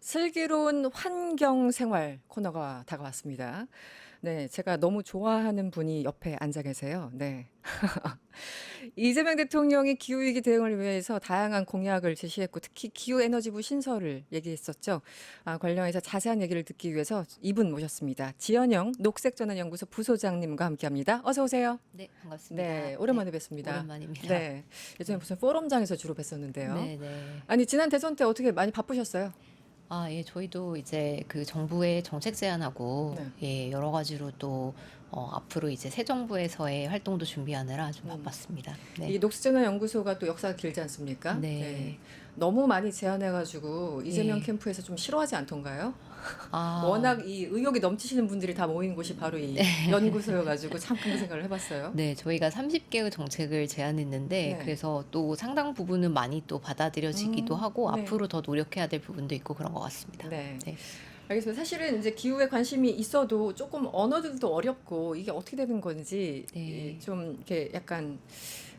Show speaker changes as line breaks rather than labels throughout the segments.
슬기로운 환경 생활 코너가 다가왔습니다. 네, 제가 너무 좋아하는 분이 옆에 앉아 계세요. 네. 이재명 대통령이 기후위기 대응을 위해서 다양한 공약을 제시했고, 특히 기후에너지부 신설을 얘기했었죠. 관련해서 자세한 얘기를 듣기 위해서 이분 모셨습니다. 지연영 녹색전환연구소 부소장님과 함께 합니다. 어서 오세요.
네, 반갑습니다.
네,
네,
오랜만에 뵙습니다.
오랜만입니다.
네, 예전에
네,
무슨 포럼장에서 주로 뵀었는데요.
네, 네.
아니, 지난 대선 때 어떻게 많이 바쁘셨어요?
예, 저희도 이제 그 정부의 정책 제안하고,
네.
예, 여러 가지로 또, 앞으로 이제 새 정부에서의 활동도 준비하느라 좀
음.
바빴습니다.
이
네.
녹색전환 연구소가 또 역사가 길지 않습니까? 네.
네.
너무 많이 제안해가지고 이재명
예.
캠프에서 좀 싫어하지 않던가요?
아,
워낙 이 의욕이 넘치시는 분들이 다 모인 곳이 바로 이 연구소여가지고 잠깐 그 생각을 해봤어요.
네, 저희가 30개의 정책을 제안했는데,
네.
그래서 또 상당 부분은 많이 또 받아들여지기도 하고,
네.
앞으로 더 노력해야 될 부분도 있고 그런 것 같습니다.
네.
네.
알겠습니다. 사실은 이제 기후에 관심이 있어도 조금 언어들도 어렵고 이게 어떻게 되는 건지
네.
좀 이렇게 약간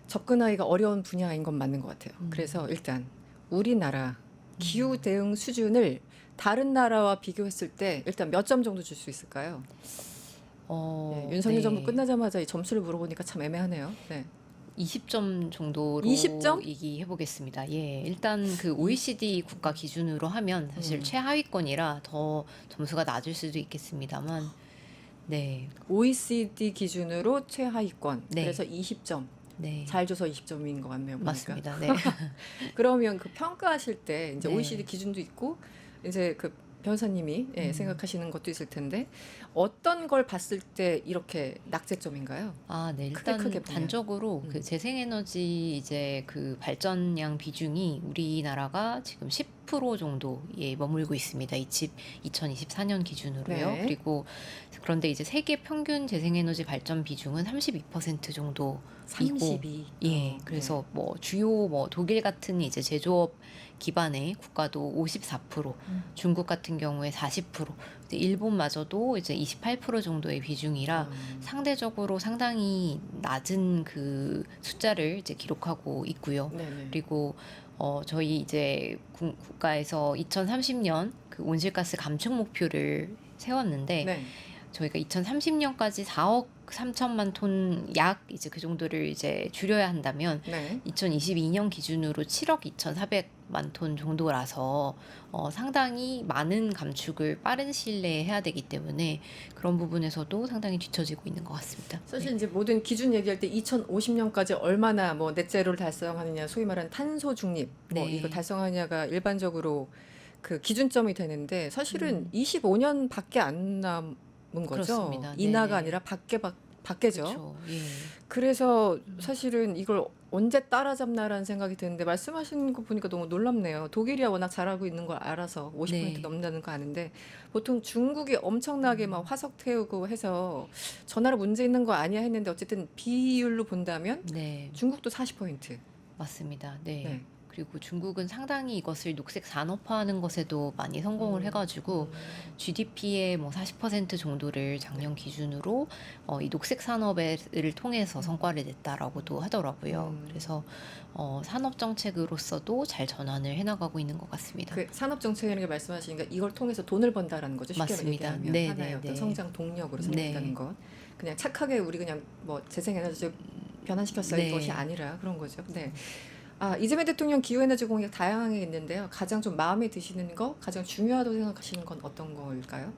접근하기가 어려운 분야인 건 맞는 것 같아요. 그래서 일단 우리나라 기후 대응 수준을 다른 나라와 비교했을 때 일단 몇 점 정도 줄 수 있을까요? 네, 윤석열 정부
네.
끝나자마자 이 점수를 물어보니까 참 애매하네요. 네.
20점 정도로
20점?
얘기해 보겠습니다. 예, 일단 그 OECD 국가 기준으로 하면 사실 최하위권이라 더 점수가 낮을 수도 있겠습니다만, 네,
OECD 기준으로 최하위권.
네.
그래서 20점.
네,
잘 줘서 20점인 것 같네요. 보니까.
맞습니다. 네,
그러면 그 평가하실 때 이제
네.
OECD 기준도 있고 이제 그 변호사님이 생각하시는 것도 있을 텐데 어떤 걸 봤을 때 이렇게 낙제점인가요?
네,
크게
일단
보면.
단적으로 그 재생에너지 이제 그 발전량 비중이 우리나라가 지금 10% 정도에 머물고 있습니다. 2024년 기준으로요.
네.
그리고 그런데 이제 세계 평균 재생에너지 발전 비중은 32% 정도.
32.
예, 그래서 뭐 주요 뭐 독일 같은 이제 제조업 기반의 국가도 54%, 중국 같은 경우에 40%, 근데 일본마저도 이제 28% 정도의 비중이라 상대적으로 상당히 낮은 그 숫자를 이제 기록하고 있고요.
네네.
그리고 저희 이제 국가에서 2030년 그 온실가스 감축 목표를 세웠는데,
네.
저희가 2030년까지 4억 3천만 톤 약 이제 그 정도를 이제 줄여야 한다면,
네.
2022년 기준으로 7억 2,400만 톤 정도라서 상당히 많은 감축을 빠른 시일 내에 해야 되기 때문에 그런 부분에서도 상당히 뒤처지고 있는 것 같습니다.
사실
네.
이제 모든 기준 얘기할 때 2050년까지 얼마나 뭐 넷제로를 달성하느냐, 소위 말하는 탄소 중립, 뭐
네.
이거 달성하느냐가 일반적으로 그 기준점이 되는데 사실은 25년밖에 안 남은 거죠.
그렇습니다.
인하가
네네.
아니라 밖에죠.
그렇죠. 예.
그래서 사실은 이걸 언제 따라잡나라는 생각이 드는데 말씀하시는 거 보니까 너무 놀랍네요. 독일이야 워낙 잘하고 있는 걸 알아서 50%
네.
넘는다는 거 아는데 보통 중국이 엄청나게 막 화석 태우고 해서 전화로 문제 있는 거 아니야 했는데 어쨌든 비율로 본다면
네.
중국도 40%.
맞습니다. 네.
네.
그리고 중국은 상당히 이것을 녹색 산업화하는 것에도 많이 성공을 해가지고 GDP의 뭐 40% 정도를 작년 기준으로 이 녹색 산업을 통해서 성과를 냈다라고도 하더라고요. 그래서 산업 정책으로서도 잘 전환을 해나가고 있는 것 같습니다.
그 산업 정책이라는 게 말씀하시니까 이걸 통해서 돈을 번다라는 거죠. 쉽게
맞습니다.
얘기하면
네,
하나의
네,
어떤
네.
성장 동력으로 삼는다는
네.
것. 그냥 착하게 우리 그냥 뭐 재생에너지 변환시켰어요.
네.
이것이 아니라 그런 거죠. 네. 이재명 대통령 기후에너지 공약 다양하게 있는데요. 가장 좀 마음에 드시는 거, 가장 중요하다고 생각하시는 건 어떤 걸까요?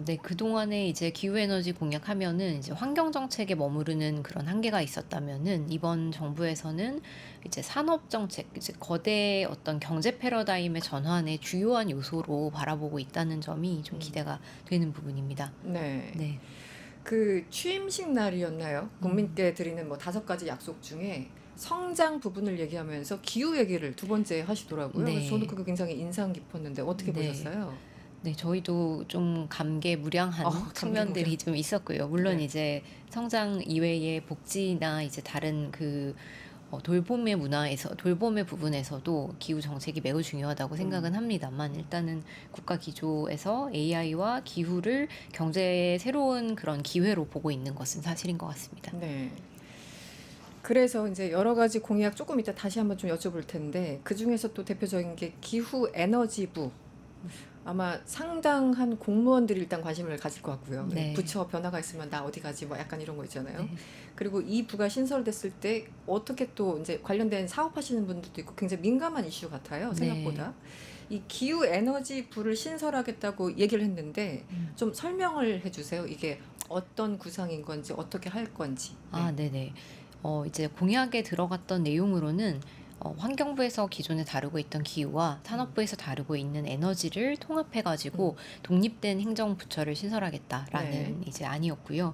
네, 그동안에 이제 기후에너지 공약하면은 이제 환경정책에 머무르는 그런 한계가 있었다면은 이번 정부에서는 이제 산업정책, 이제 거대 어떤 경제 패러다임의 전환의 주요한 요소로 바라보고 있다는 점이 좀 기대가 되는 부분입니다.
네.
네.
그 취임식 날이었나요? 국민께 드리는 뭐 5가지 약속 중에 성장 부분을 얘기하면서 기후 얘기를 두 번째 하시더라고요.
네.
그래서 저도 그거 굉장히 인상 깊었는데 어떻게
네.
보셨어요?
네, 저희도 좀 감개무량한 측면들이 좀 있었고요. 물론
네.
이제 성장 이외의 복지나 이제 다른 그 돌봄의 문화에서, 돌봄의 부분에서도 기후 정책이 매우 중요하다고 생각은 합니다만, 일단은 국가 기조에서 AI와 기후를 경제의 새로운 그런 기회로 보고 있는 것은 사실인 것 같습니다.
네. 그래서 이제 여러 가지 공약 조금 이따 다시 한번 좀 여쭤볼 텐데 그 중에서 또 대표적인 게 기후 에너지부 아마 상당한 공무원들이 일단 관심을 가질 것 같고요.
네.
부처 변화가 있으면 나 어디 가지 뭐 약간 이런 거 있잖아요.
네.
그리고 이 부가 신설됐을 때 어떻게 또 이제 관련된 사업하시는 분들도 있고 굉장히 민감한 이슈 같아요.
네.
생각보다. 이 기후 에너지 부를 신설하겠다고 얘기를 했는데 좀 설명을 해주세요. 이게 어떤 구상인 건지 어떻게 할 건지.
아, 네네. 이제 공약에 들어갔던 내용으로는 환경부에서 기존에 다루고 있던 기후와 산업부에서 다루고 있는 에너지를 통합해가지고 독립된 행정부처를 신설하겠다라는
네.
이제 안이었고요.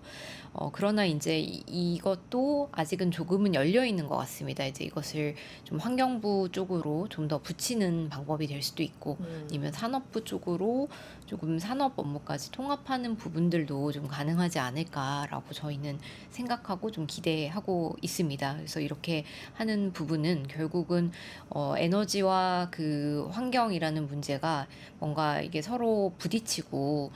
그러나 이제 이것도 아직은 조금은 열려 있는 것 같습니다. 이제 이것을 좀 환경부 쪽으로 좀 더 붙이는 방법이 될 수도 있고, 아니면 산업부 쪽으로 조금 산업 업무까지 통합하는 부분들도 좀 가능하지 않을까라고 저희는 생각하고 좀 기대하고 있습니다. 그래서 이렇게 하는 부분은 결국은 에너지와 그 환경이라는 문제가 뭔가 이게 서로 부딪히고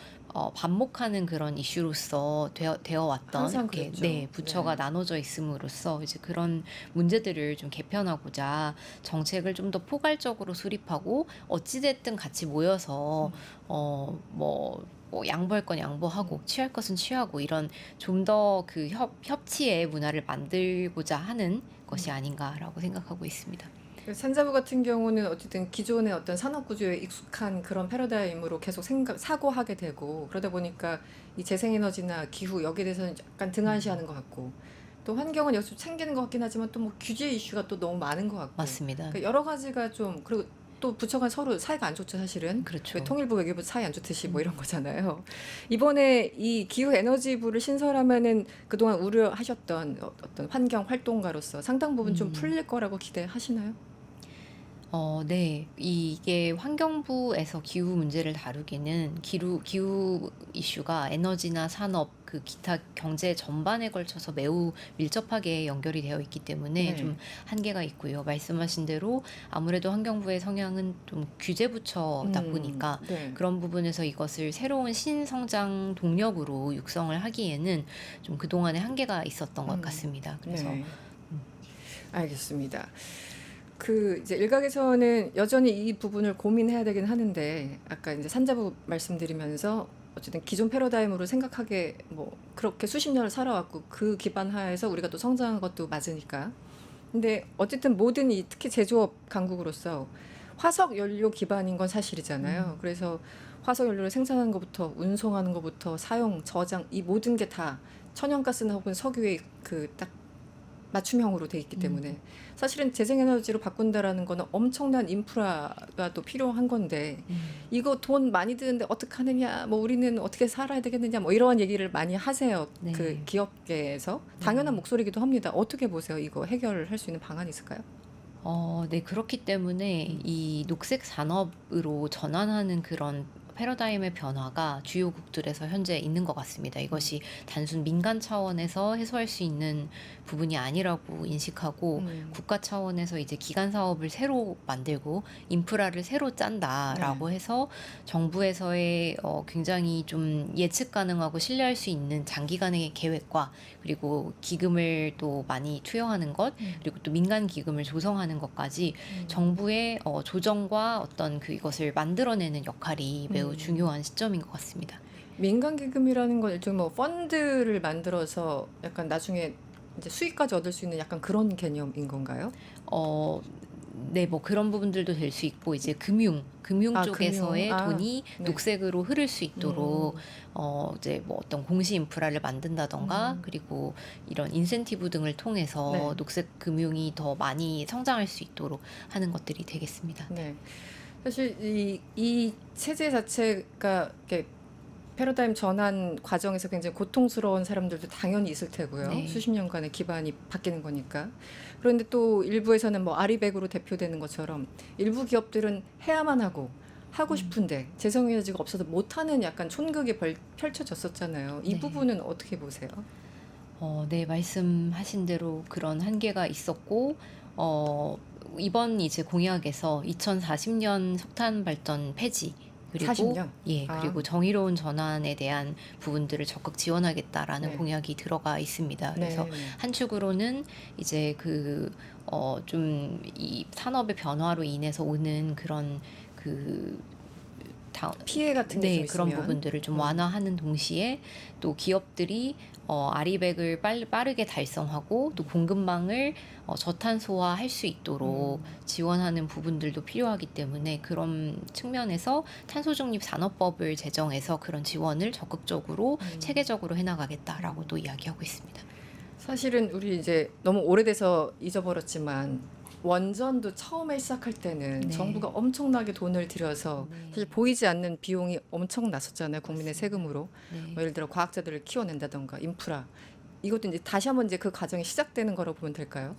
반목하는 그런 이슈로서 되어 왔던
항상
이렇게
그랬죠.
네, 부처가
네.
나눠져 있음으로써 이제 그런 문제들을 좀 개편하고자 정책을 좀 더 포괄적으로 수립하고 어찌됐든 같이 모여서 뭐 양보할 건 양보하고 취할 것은 취하고 이런 좀 더 그 협치의 문화를 만들고자 하는 것이 아닌가라고 생각하고 있습니다.
산자부 같은 경우는 어쨌든 기존의 어떤 산업 구조에 익숙한 그런 패러다임으로 계속 사고하게 되고 그러다 보니까 이 재생에너지나 기후 여기에 대해서는 약간 등한시하는 것 같고 또 환경은 여기서 챙기는 것 같긴 하지만 또 뭐 규제 이슈가 또 너무 많은 것 같고
맞습니다.
그러니까 여러 가지가 좀 그리고 또 부처가 서로 사이가 안 좋죠 사실은.
그렇죠.
왜 통일부 외교부 사이 안 좋듯이 뭐 이런 거잖아요. 이번에 이 기후 에너지부를 신설하면은 그동안 우려하셨던 어떤 환경 활동가로서 상당 부분 좀 풀릴 거라고 기대하시나요?
네. 이게 환경부에서 기후 문제를 다루기는 기후 이슈가 에너지나 산업, 그 기타 경제 전반에 걸쳐서 매우 밀접하게 연결이 되어 있기 때문에
네.
좀 한계가 있고요. 말씀하신 대로 아무래도 환경부의 성향은 좀 규제 부처다 보니까
네.
그런 부분에서 이것을 새로운 신성장 동력으로 육성을 하기에는 좀 그동안에 한계가 있었던 것 같습니다. 그래서
네. 알겠습니다. 그 이제 일각에서는 여전히 이 부분을 고민해야 되긴 하는데 아까 이제 산자부 말씀드리면서 어쨌든 기존 패러다임으로 생각하게 뭐 그렇게 수십 년을 살아왔고 그 기반 하에서 우리가 또 성장한 것도 맞으니까. 근데 어쨌든 모든 이 특히 제조업 강국으로서 화석 연료 기반인 건 사실이잖아요. 그래서 화석 연료를 생산하는 것부터 운송하는 것부터 사용, 저장 이 모든 게 다 천연가스나 혹은 석유의 그 딱 맞춤형으로 돼 있기 때문에 사실은 재생에너지로 바꾼다라는 거는 엄청난 인프라가 또 필요한 건데 이거 돈 많이 드는데 어떻게 하느냐 뭐 우리는 어떻게 살아야 되겠느냐 뭐 이런 얘기를 많이 하세요.
네.
그 기업계에서 당연한 목소리기도 합니다. 어떻게 보세요? 이거 해결할 수 있는 방안이 있을까요?
네, 그렇기 때문에 이 녹색 산업으로 전환하는 그런 패러다임의 변화가 주요국들에서 현재 있는 것 같습니다. 이것이 단순 민간 차원에서 해소할 수 있는 부분이 아니라고 인식하고 국가 차원에서 이제 기간 사업을 새로 만들고 인프라를 새로 짠다라고 해서 정부에서의 굉장히 좀 예측 가능하고 신뢰할 수 있는 장기간의 계획과 그리고 기금을 또 많이 투여하는 것 그리고 또 민간 기금을 조성하는 것까지 정부의 조정과 어떤 이것을 만들어내는 역할이 매우 중요한 시점인 것 같습니다.
민간 기금이라는 건 일종의 뭐 펀드를 만들어서 약간 나중에 이제 수익까지 얻을 수 있는 약간 그런 개념인 건가요?
네, 뭐 그런 부분들도 될 수 있고 이제 금융 쪽에서의 돈이
네.
녹색으로 흐를 수 있도록 이제 뭐 어떤 공시 인프라를 만든다던가 그리고 이런 인센티브 등을 통해서
네.
녹색 금융이 더 많이 성장할 수 있도록 하는 것들이 되겠습니다.
네. 사실 이 체제 자체가 이렇게 패러다임 전환 과정에서 굉장히 고통스러운 사람들도 당연히 있을 테고요.
네.
수십 년간의 기반이 바뀌는 거니까. 그런데 또 일부에서는 뭐 아리백으로 대표되는 것처럼 일부 기업들은 해야만 하고 싶은데 재생에너지가 없어서 못하는 약간 촌극이 펼쳐졌었잖아요. 이
네.
부분은 어떻게 보세요?
네, 말씀하신 대로 그런 한계가 있었고, 이번 이제 공약에서 2040년 석탄 발전 폐지, 그리고
40년?
그리고 정의로운 전환에 대한 부분들을 적극 지원하겠다라는
네.
공약이 들어가 있습니다. 그래서
네.
한 축으로는 이제 좀 이 산업의 변화로 인해서 오는 그런
피해 같은 게 좀
네, 그런
있으면.
부분들을 좀 완화하는 동시에 또 기업들이 아리백을 빠르게 달성하고 또 공급망을 저탄소화할 수 있도록 지원하는 부분들도 필요하기 때문에 그런 측면에서 탄소중립 산업법을 제정해서 그런 지원을 적극적으로 체계적으로 해나가겠다라고 또 이야기하고 있습니다.
사실은 우리 이제 너무 오래돼서 잊어버렸지만 원전도 처음에 시작할 때는
네.
정부가 엄청나게 돈을 들여서
네.
사실 보이지 않는 비용이 엄청 났었잖아요. 국민의
맞습니다.
세금으로.
네.
뭐 예를 들어 과학자들을 키워낸다던가 인프라. 이것도 이제 다시 한번 이제 그 과정이 시작되는 거라고 보면 될까요?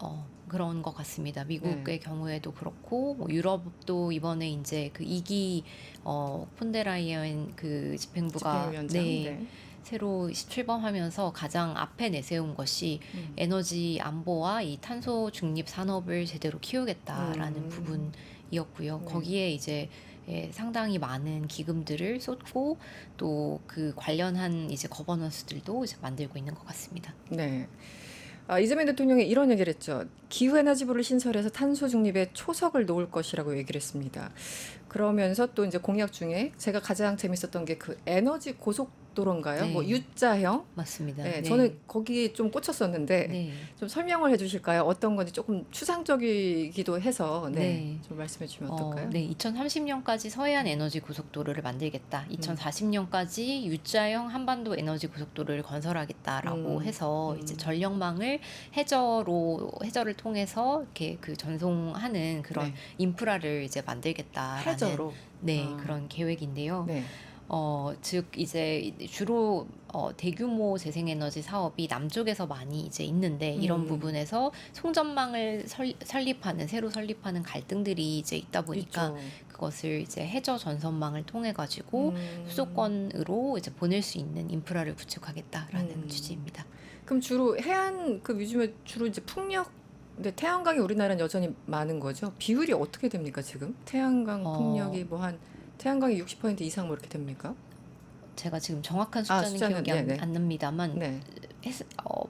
그런 것 같습니다. 미국의
네.
경우에도 그렇고 뭐 유럽도 이번에 이제 그 2기 폰데라이언 그 집행부가
집행위원장. 네.
새로 출범하면서 가장 앞에 내세운 것이 에너지 안보와 이 탄소 중립 산업을 제대로 키우겠다라는 부분이었고요.
네.
거기에 이제 상당히 많은 기금들을 쏟고 또 그 관련한 이제 거버넌스들도 이제 만들고 있는 것 같습니다.
네. 이재명 대통령이 이런 얘기를 했죠. 기후에너지부를 신설해서 탄소 중립에 초석을 놓을 것이라고 얘기를 했습니다. 그러면서 또 이제 공약 중에 제가 가장 재밌었던 게 그 에너지 고속도로인가요?
네.
뭐 U자형?
맞습니다.
네,
네.
저는 거기에 좀 꽂혔었는데
네.
좀 설명을 해주실까요? 어떤 건지 조금 추상적이기도 해서
네.
좀 말씀해 주시면 어떨까요?
네, 2030년까지 서해안 에너지 고속도로를 만들겠다. 2040년까지 U자형 한반도 에너지 고속도로를 건설하겠다라고 해서 이제 전력망을 해저를 통해서 이렇게 그 전송하는 그런
네.
인프라를 이제 만들겠다라는
해저로.
그런 계획인데요.
네.
즉 이제 주로 대규모 재생에너지 사업이 남쪽에서 많이 이제 있는데 이런 부분에서 송전망을 새로 설립하는 갈등들이 이제 있다 보니까
있죠.
그것을 이제 해저 전선망을 통해 가지고 수도권으로 이제 보낼 수 있는 인프라를 구축하겠다라는 취지입니다.
그럼 주로 해안 그 요즘에 주로 이제 풍력 근데 태양광이 우리나라는 여전히 많은 거죠. 비율이 어떻게 됩니까 지금? 태양광 풍력이 뭐 한 태양광이 60% 이상 뭐 이렇게 됩니까?
제가 지금 정확한 숫자는 기억이
네네.
안 납니다만
네.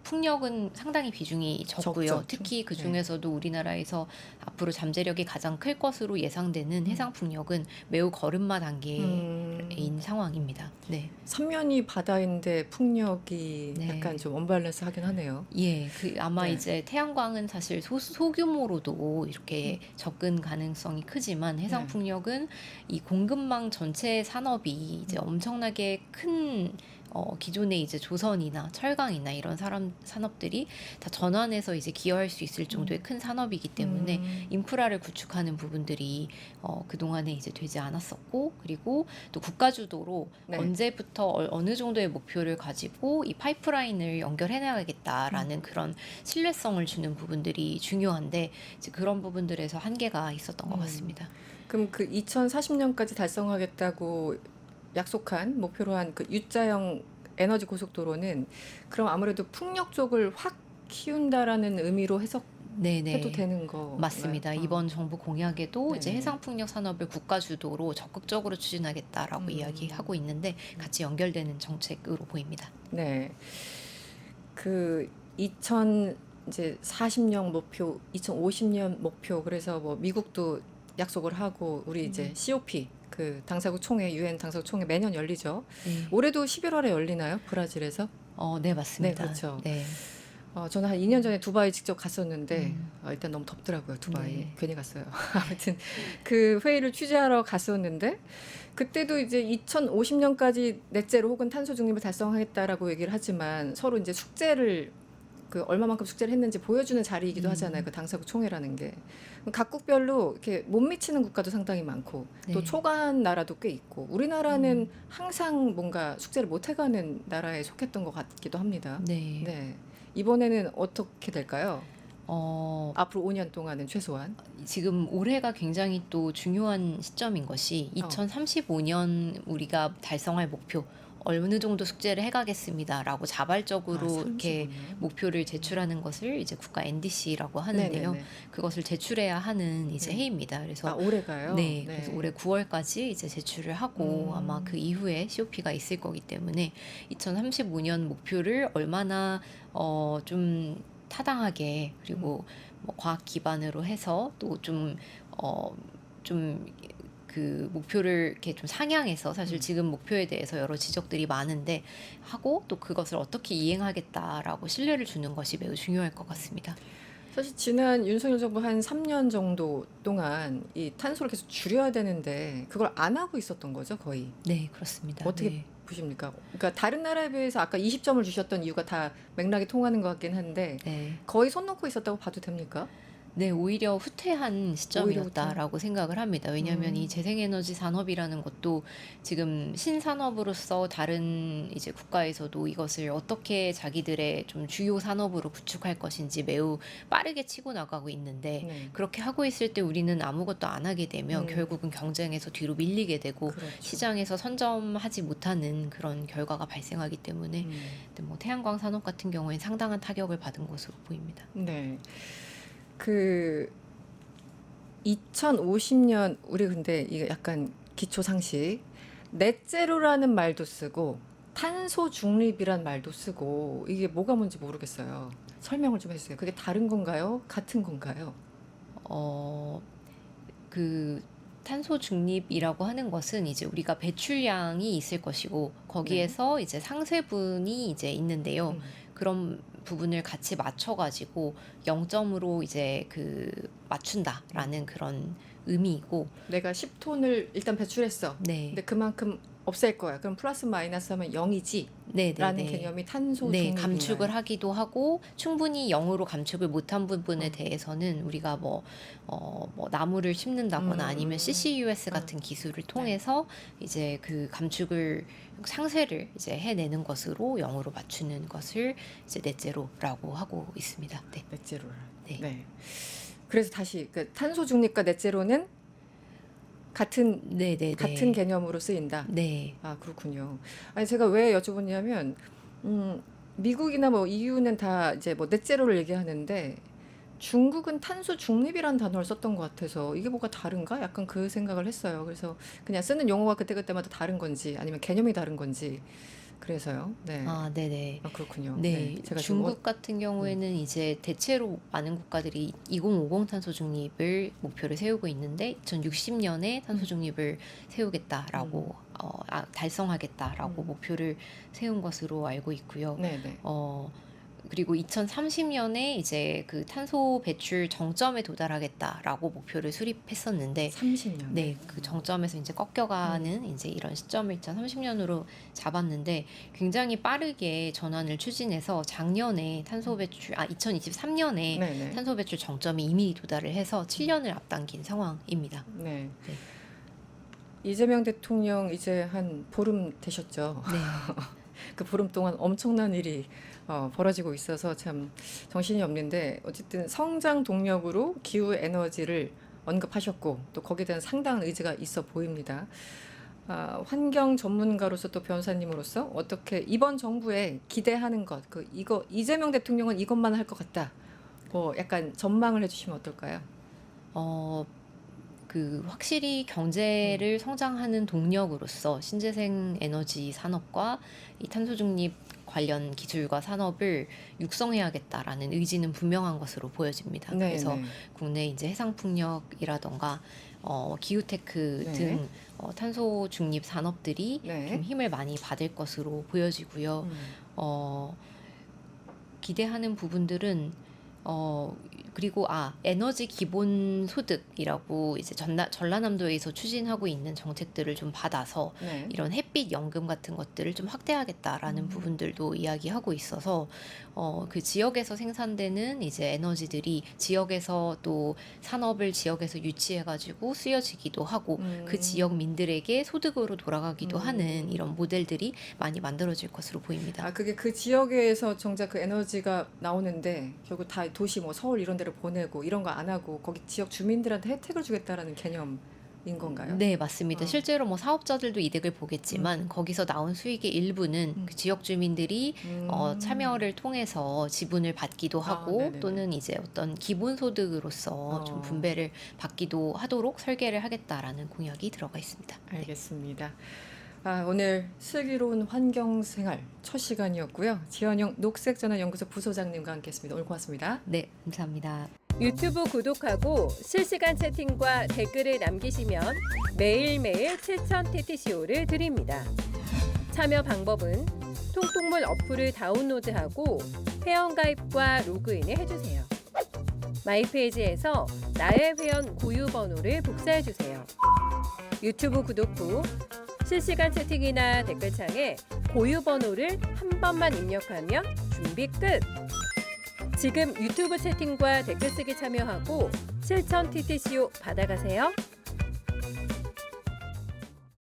풍력은 상당히 비중이 적고요.
적죠.
특히 그
네.
중에서도 우리나라에서 앞으로 잠재력이 가장 클 것으로 예상되는 해상 풍력은 매우 거름마 단계인 상황입니다. 네.
삼면이 바다인데 풍력이
네.
약간 좀 언밸런스 하긴 하네요.
예, 아마
네.
이제 태양광은 사실 소규모로도 이렇게 접근 가능성이 크지만 해상
네.
풍력은 이 공급망 전체 산업이 이제 엄청나게 큰 기존의 이제 조선이나 철강이나 이런 산업들이 다 전환해서 이제 기여할 수 있을 정도의 큰 산업이기 때문에 인프라를 구축하는 부분들이 그동안에 이제 되지 않았었고, 그리고 또 국가 주도로
네.
언제부터 어느 정도의 목표를 가지고 이 파이프라인을 연결해 나가겠다라는 그런 신뢰성을 주는 부분들이 중요한데 이제 그런 부분들에서 한계가 있었던 것 같습니다.
그럼 그 2040년까지 달성하겠다고 약속한 목표로 한 그 U자형 에너지 고속도로는 그럼 아무래도 풍력 쪽을 확 키운다라는 의미로 해석해도
네네.
되는 거
맞습니다. 이번 정부 공약에도 이제
네네.
해상풍력 산업을 국가 주도로 적극적으로 추진하겠다라고 이야기하고 있는데 같이 연결되는 정책으로 보입니다.
네. 그 2040년 목표, 2050년 목표 그래서 뭐 미국도 약속을 하고 우리 이제 COP 그 당사국 총회 유엔 당사국 총회 매년 열리죠.
네.
올해도 11월에 열리나요? 브라질에서?
네, 맞습니다.
네, 그렇죠.
네.
저는 한 2년 전에 두바이 직접 갔었는데 일단 너무 덥더라고요. 두바이.
네.
괜히 갔어요. 아무튼 그 회의를 취재하러 갔었는데 그때도 이제 2050년까지 넷제로 혹은 탄소 중립을 달성하겠다라고 얘기를 하지만 서로 이제 숙제를 그 얼마만큼 숙제를 했는지 보여주는 자리이기도 하잖아요. 그 당사국 총회라는 게. 각국별로 이렇게 못 미치는 국가도 상당히 많고 또
네.
초과한 나라도 꽤 있고 우리나라는 항상 뭔가 숙제를 못 해가는 나라에 속했던 것 같기도 합니다.
네.
네. 이번에는 어떻게 될까요?
어,
앞으로 5년 동안은 최소한.
지금 올해가 굉장히 또 중요한 시점인 것이 2035년 우리가 달성할 목표 어느 정도 숙제를 해가겠습니다라고 자발적으로 이렇게
35년.
목표를 제출하는 것을 이제 국가 NDC라고 하는데요.
네네네.
그것을 제출해야 하는 이제
네.
해입니다. 그래서
올해가요?
네, 그래서 올해 9월까지 이제 제출을 하고 아마 그 이후에 COP가 있을 거기 때문에 2035년 목표를 얼마나 좀 타당하게 그리고 뭐 과학 기반으로 해서 또 좀 그 목표를 이렇게 좀 상향해서 사실 지금 목표에 대해서 여러 지적들이 많은데 하고 또 그것을 어떻게 이행하겠다라고 신뢰를 주는 것이 매우 중요할 것 같습니다.
사실 지난 윤석열 정부 한 3년 정도 동안 이 탄소를 계속 줄여야 되는데 그걸 안 하고 있었던 거죠, 거의.
네, 그렇습니다.
어떻게
네.
보십니까? 그러니까 다른 나라에 비해서 아까 20점을 주셨던 이유가 다 맥락이 통하는 것 같긴 한데
네.
거의 손 놓고 있었다고 봐도 됩니까?
네, 오히려 후퇴한
오히려
시점이었다라고 생각을 합니다. 왜냐하면 이
음.
재생에너지 산업이라는 것도 지금 신산업으로서 다른 이제 국가에서도 이것을 어떻게 자기들의 좀 주요 산업으로 구축할 것인지 매우 빠르게 치고 나가고 있는데
네.
그렇게 하고 있을 때 우리는 아무것도 안 하게 되면 결국은 경쟁에서 뒤로 밀리게 되고
그렇죠.
시장에서 선점하지 못하는 그런 결과가 발생하기 때문에 근데 뭐 태양광 산업 같은 경우에는 상당한 타격을 받은 것으로 보입니다.
네. 그 2050년 우리 근데 이게 약간 기초 상식 넷제로라는 말도 쓰고 탄소 중립이란 말도 쓰고 이게 뭐가 뭔지 모르겠어요. 설명을 좀 해주세요. 그게 다른 건가요? 같은 건가요?
그 탄소 중립이라고 하는 것은 이제 우리가 배출량이 있을 것이고 거기에서 이제 상쇄분이 이제 있는데요. 그런 부분을 같이 맞춰가지고 0점으로 이제 그 맞춘다라는 그런 의미이고
내가 10톤을 일단 배출했어.
네.
근데 그만큼 없앨 거야. 그럼 플러스 마이너스 하면 0이지?
네, 네,
라는
네.
개념이 탄소
네,
중립인가요?
감축을 하기도 하고 충분히 0으로 감축을 못한 부분에 대해서는 우리가 뭐 나무를 심는다거나 아니면 CCUS 같은 기술을 통해서 이제 그 감축을 상쇄를 이제 해내는 것으로 0으로 맞추는 것을 이제 넷제로라고 하고 있습니다. 네.
넷제로를.
네.
네. 그래서 다시 그 탄소 중립과 넷제로는 같은
네, 네,
같은 개념으로 쓰인다.
네.
아, 그렇군요. 아니 제가 왜 여쭤보냐면 미국이나 뭐 EU는 다 이제 뭐 넷제로를 얘기하는데 중국은 탄소 중립이라는 단어를 썼던 것 같아서 이게 뭐가 다른가? 약간 그 생각을 했어요. 그래서 그냥 쓰는 용어가 그때그때마다 다른 건지 아니면 개념이 다른 건지 그래서요. 네.
아, 네네.
아, 그렇군요.
네,
제가 지금
중국 같은 경우에는 이제 대체로 많은 국가들이 2050 탄소 중립을 목표를 세우고 있는데 2060년에 탄소 중립을 세우겠다라고 달성하겠다라고 목표를 세운 것으로 알고 있고요.
네네.
그리고 2030년에 이제 그 탄소 배출 정점에 도달하겠다라고 목표를 수립했었는데
30년.
네, 그 정점에서 이제 꺾여가는 이제 이런 시점을 2030년으로 잡았는데 굉장히 빠르게 전환을 추진해서 작년에 탄소 배출 2023년에
네네.
탄소 배출 정점이 이미 도달을 해서 7년을 앞당긴 상황입니다.
네.
네.
이재명 대통령 이제 한 보름 되셨죠.
네.
그 보름 동안 엄청난 일이 벌어지고 있어서 참 정신이 없는데 어쨌든 성장 동력으로 기후 에너지를 언급하셨고 또 거기에 대한 상당한 의지가 있어 보입니다. 환경 전문가로서 또 변호사님으로서 어떻게 이번 정부에 기대하는 것, 이거 이재명 대통령은 이것만 할 것 같다. 뭐 약간 전망을 해주시면 어떨까요?
그 확실히 경제를 성장하는 동력으로서 신재생 에너지 산업과 이 탄소 중립 관련 기술과 산업을 육성해야겠다라는 의지는 분명한 것으로 보여집니다.
네,
그래서
네.
국내 이제 해상풍력이라던가 기후테크
네.
등 탄소 중립 산업들이
네.
좀 힘을 많이 받을 것으로 보여지고요. 기대하는 부분들은 그리고 에너지 기본 소득이라고 이제 전라남도에서 추진하고 있는 정책들을 좀 받아서
네.
이런 햇빛 연금 같은 것들을 좀 확대하겠다라는 부분들도 이야기하고 있어서 그 지역에서 생산되는 이제 에너지들이 지역에서 또 산업을 지역에서 유치해가지고 쓰여지기도 하고 그 지역민들에게 소득으로 돌아가기도 하는 이런 모델들이 많이 만들어질 것으로 보입니다.
그게 그 지역에서 정작 그 에너지가 나오는데 결국 다 도시 뭐 서울 이런 데를 보내고 이런 거 안 하고 거기 지역 주민들한테 혜택을 주겠다라는 개념인 건가요?
네, 맞습니다. 실제로 뭐 사업자들도 이득을 보겠지만 거기서 나온 수익의 일부는 그 지역 주민들이 참여를 통해서 지분을 받기도 하고
네네네.
또는 이제 어떤 기본소득으로서 좀 분배를 받기도 하도록 설계를 하겠다라는 공약이 들어가 있습니다.
알겠습니다. 오늘 슬기로운 환경생활 첫 시간이었고요. 지연영 녹색전환연구소 부소장님과 함께했습니다. 오늘 고맙습니다.
네, 감사합니다.
유튜브 구독하고 실시간 채팅과 댓글을 남기시면 매일매일 7,000TTCO를 드립니다. 참여 방법은 통통물 어플을 다운로드하고 회원가입과 로그인을 해주세요. 마이페이지에서 나의 회원 고유 번호를 복사해주세요. 유튜브 구독 후 실시간 채팅이나 댓글창에 고유 번호를 한 번만 입력하면 준비 끝! 지금 유튜브 채팅과 댓글 쓰기 참여하고 7,000TTCO 받아가세요.